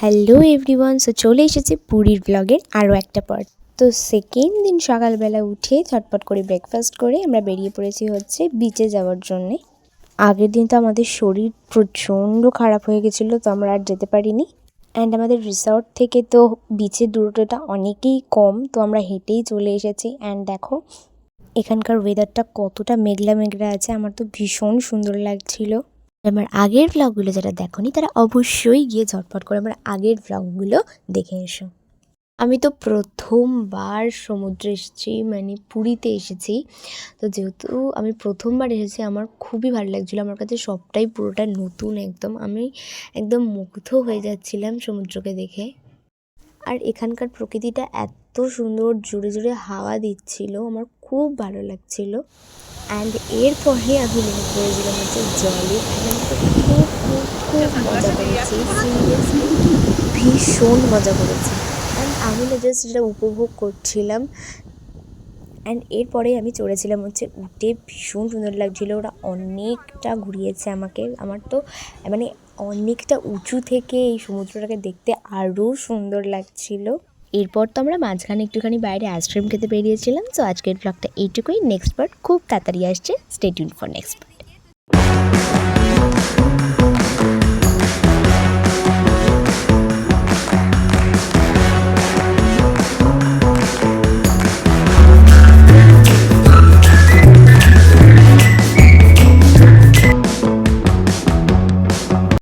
Hello everyone, so চলে এসেছে পুরীর ব্লগের আরও একটা পার্ট। তো সেকেন্ড দিন সকালবেলা উঠে ঝটপট করে ব্রেকফাস্ট করে আমরা বেরিয়ে পড়েছি হচ্ছে বিচে যাওয়ার জন্যে। আগের দিন তো আমাদের শরীর প্রচণ্ড খারাপ হয়ে গেছিলো, তো আমরা আর যেতে পারিনি। অ্যান্ড আমাদের রিসর্ট থেকে তো বিচের দূরত্বটা অনেকই কম, তো আমরা হেঁটেই চলে এসেছি। অ্যান্ড দেখো এখানকার ওয়েদারটা কতটা মেঘলা মেঘলা আছে, আমার তো ভীষণ সুন্দর লাগছিল। আমার আগের ব্লগগুলো যারা দেখোনি তারা অবশ্যই গিয়ে ঝটপট করে আমার আগের ব্লগগুলো দেখে এসো। আমি তো প্রথমবার সমুদ্রে এসেছি, মানে পুরীতে এসেছি। তো যেহেতু আমি প্রথমবার এসেছি আমার খুবই ভালো লাগছিলো, আমার কাছে সবটাই পুরোটা নতুন। আমি একদম মুগ্ধ হয়ে যাচ্ছিলাম সমুদ্রকে দেখে। আর এখানকার প্রকৃতিটা এত সুন্দর, জোরে জোরে হাওয়া দিচ্ছিল, আমার খুব ভালো লাগছিল। অ্যান্ড এরপরে আমি নেমে পড়েছিলাম হচ্ছে জলে। আমি তো খুব খুব খুব মজা করেছি, সিরিয়াসলি ভীষণ মজা করেছি। অ্যান্ড আমি না জাস্ট এটা উপভোগ করছিলাম। অ্যান্ড এরপরে আমি চড়েছিলাম হচ্ছে উঠে, ভীষণ সুন্দর লাগছিলো। ওরা অনেকটা ঘুরিয়েছে আমাকে, আমার তো মানে অনেকটা উঁচু থেকে এই সমুদ্রটাকে দেখতে আরও সুন্দর লাগছিলো। এরপর তো আমরা মাঝখানে একটুখানি বাইরে আইসক্রিম খেতে বেরিয়েছিলাম। তো আজকের ব্লগটা এইটুকুই, নেক্সট পার্ট খুব তাড়াতাড়ি আসছে, স্টে টিউনড ফর নেক্সট।